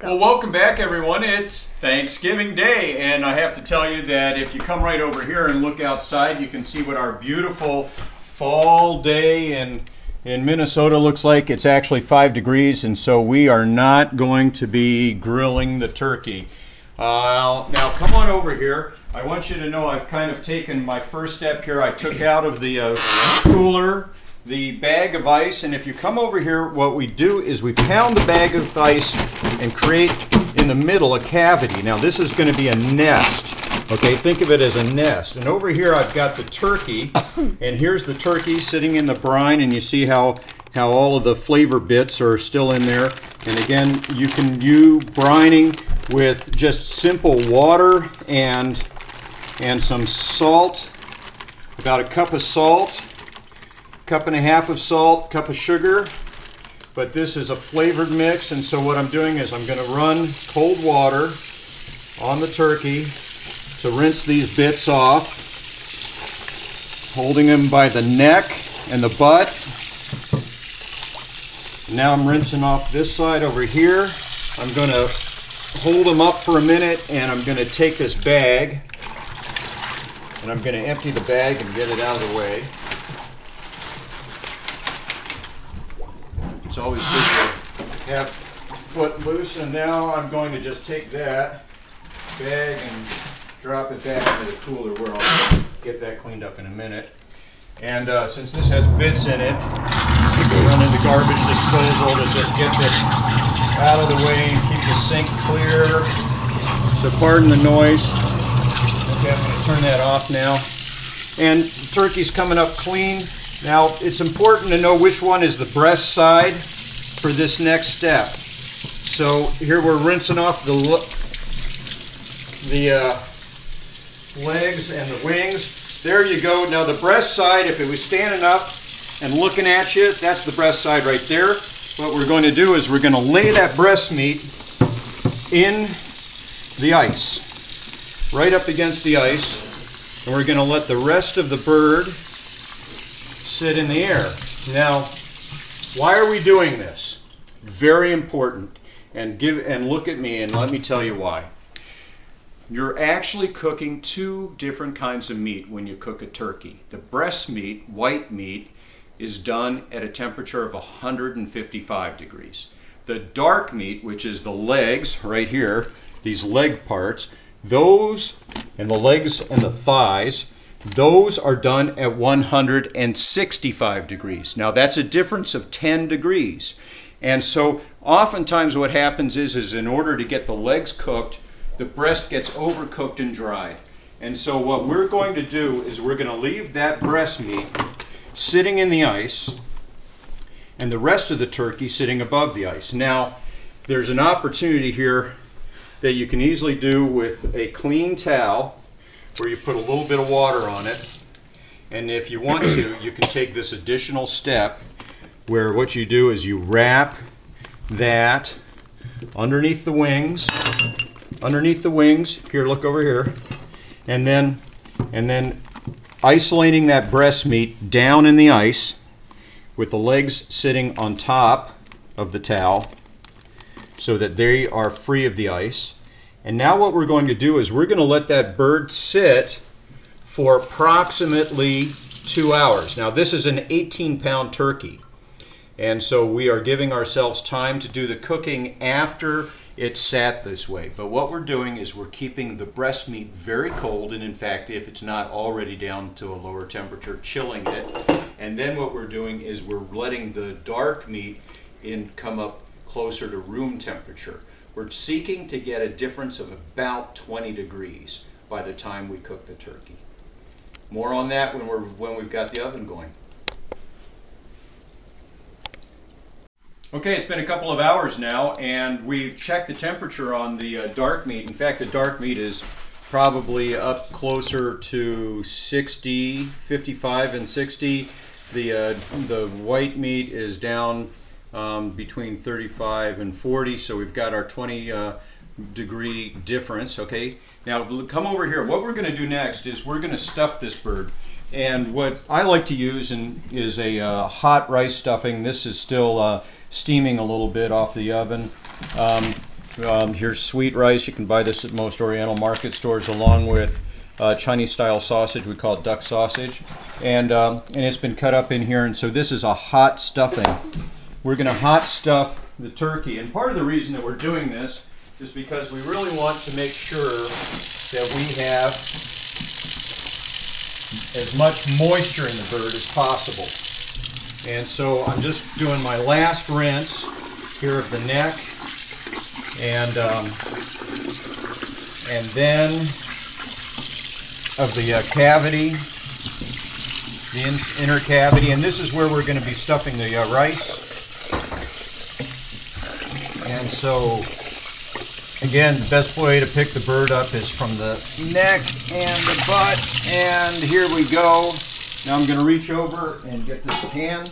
Well, welcome back, everyone. It's Thanksgiving Day, and I have to tell you that if you come right over here and look outside, you can see what our beautiful fall day in Minnesota looks like. It's actually 5 degrees, and so we are not going to be grilling the turkey. Now, come on over here. I want you to know I've kind of taken my first step here. I took out of the cooler the bag of ice, and if you come over here, what we do is we pound the bag of ice and create in the middle a cavity. Now this is going to be a nest. Okay, think of it as a nest. And over here I've got the turkey, and here's the turkey sitting in the brine, and you see how all of the flavor bits are still in there. And again, you can do brining with just simple water and some salt, about a cup of salt, cup and a half of salt, cup of sugar. But this is a flavored mix, and so what I'm doing is I'm going to run cold water on the turkey to rinse these bits off, holding them by the neck and the butt. Now I'm rinsing off this side over here. I'm going to hold them up for a minute, and I'm going to take this bag and I'm going to empty the bag and get it out of the way. It's always good to have foot loose, and now I'm going to just take that bag and drop it back into the cooler where I'll get that cleaned up in a minute. And since this has bits in it, we'll run into garbage disposal to just get this out of the way and keep the sink clear. So pardon the noise. Okay, I'm going to turn that off now. And the turkey's coming up clean. Now, it's important to know which one is the breast side for this next step. So here we're rinsing off the legs and the wings. There you go. Now the breast side, if it was standing up and looking at you, that's the breast side right there. What we're going to do is we're going to lay that breast meat in the ice, right up against the ice, and we're going to let the rest of the bird sit in the air. Now, why are we doing this? Very important. And look at me and let me tell you why. You're actually cooking 2 different kinds of meat when you cook a turkey. The breast meat, white meat, is done at a temperature of 155 degrees. The dark meat, which is the legs right here, these leg parts, those, and the legs and the thighs, those are done at 165 degrees. Now that's a difference of 10 degrees. And so oftentimes what happens is in order to get the legs cooked, the breast gets overcooked and dried. And so what we're going to do is we're going to leave that breast meat sitting in the ice and the rest of the turkey sitting above the ice. Now there's an opportunity here that you can easily do with a clean towel, where you put a little bit of water on it, and if you want to, you can take this additional step where what you do is you wrap that underneath the wings, here, look over here, and then isolating that breast meat down in the ice with the legs sitting on top of the towel so that they are free of the ice. And now what we're going to do is we're going to let that bird sit for approximately 2 hours. Now this is an 18-pound turkey, and so we are giving ourselves time to do the cooking after it's sat this way. But what we're doing is we're keeping the breast meat very cold, and in fact, if it's not already down to a lower temperature, chilling it. And then what we're doing is we're letting the dark meat come up closer to room temperature. We're seeking to get a difference of about 20 degrees by the time we cook the turkey. More on that when we've got the oven going. Okay, it's been a couple of hours now, and we've checked the temperature on the dark meat. In fact, the dark meat is probably up closer to 60, 55 and 60. The white meat is down between 35 and 40, so we've got our 20 degree difference. Okay, now come over here. What we're going to do next is we're going to stuff this bird, and what I like to use is a hot rice stuffing. This is still steaming a little bit off the oven. Here's sweet rice. You can buy this at most Oriental market stores, along with Chinese style sausage. We call it duck sausage, and it's been cut up in here. And so this is a hot stuffing. We're going to hot stuff the turkey, and part of the reason that we're doing this is because we really want to make sure that we have as much moisture in the bird as possible. And so I'm just doing my last rinse here of the neck, and then of the cavity, the inner cavity, and this is where we're going to be stuffing the rice. And so, again, the best way to pick the bird up is from the neck and the butt, and here we go. Now I'm going to reach over and get this pan.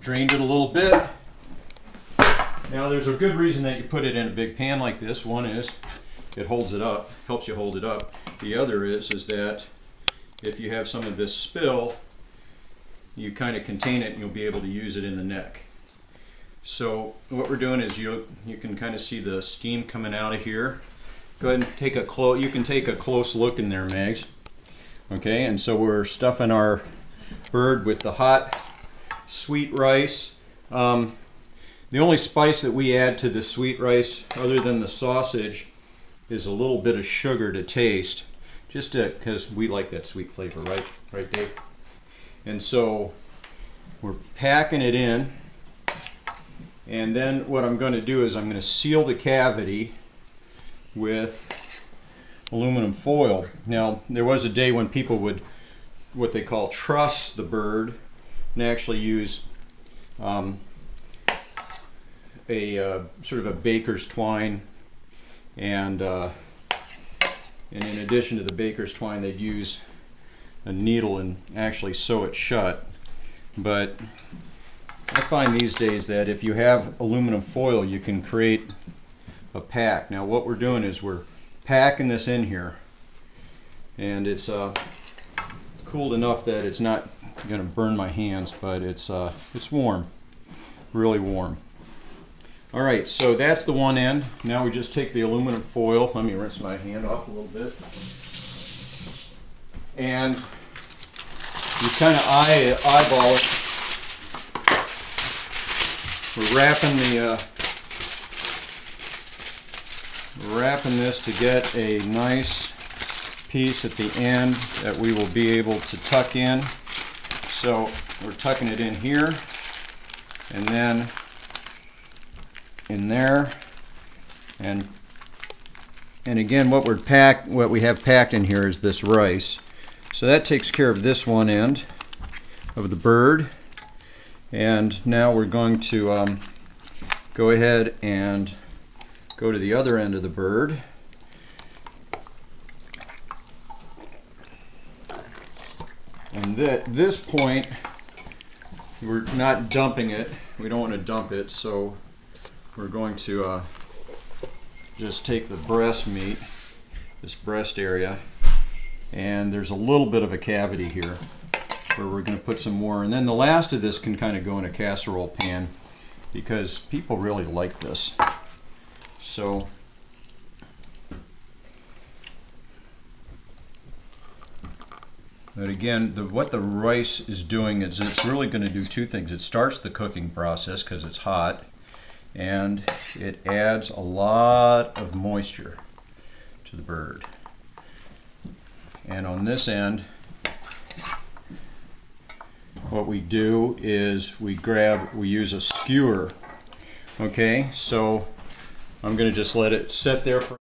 Drained it a little bit. Now there's a good reason that you put it in a big pan like this. One is it holds it up, helps you hold it up. The other is that if you have some of this spill, you kind of contain it and you'll be able to use it in the neck. So what we're doing is you can kind of see the steam coming out of here. Go ahead and take a close. You can take a close look in there, Mags. Okay, and so we're stuffing our bird with the hot sweet rice. The only spice that we add to the sweet rice, other than the sausage, is a little bit of sugar to taste, just because we like that sweet flavor, right? Right, Dave? And so we're packing it in. And then what I'm going to do is I'm going to seal the cavity with aluminum foil. Now, there was a day when people would what they call truss the bird and actually use a sort of a baker's twine, and in addition to the baker's twine, they'd use a needle and actually sew it shut. But I find these days that if you have aluminum foil, you can create a pack. Now what we're doing is we're packing this in here, and it's cooled enough that it's not going to burn my hands, but it's warm, really warm. All right, so that's the one end. Now we just take the aluminum foil. Let me rinse my hand off a little bit, and you kind of eyeball it. We're wrapping this to get a nice piece at the end that we will be able to tuck in. So we're tucking it in here, and then in there, and again, what we have packed in here is this rice. So that takes care of this one end of the bird. And now we're going to go ahead and go to the other end of the bird. And at this point, we're not dumping it. We don't want to dump it, so we're going to just take the breast meat, this breast area, and there's a little bit of a cavity here where we're going to put some more, and then the last of this can kind of go in a casserole pan because people really like this. So but again, what the rice is doing is it's really going to do two things. It starts the cooking process because it's hot, and it adds a lot of moisture to the bird. And on this end, what we do is we use a skewer. Okay, so I'm going to just let it sit there for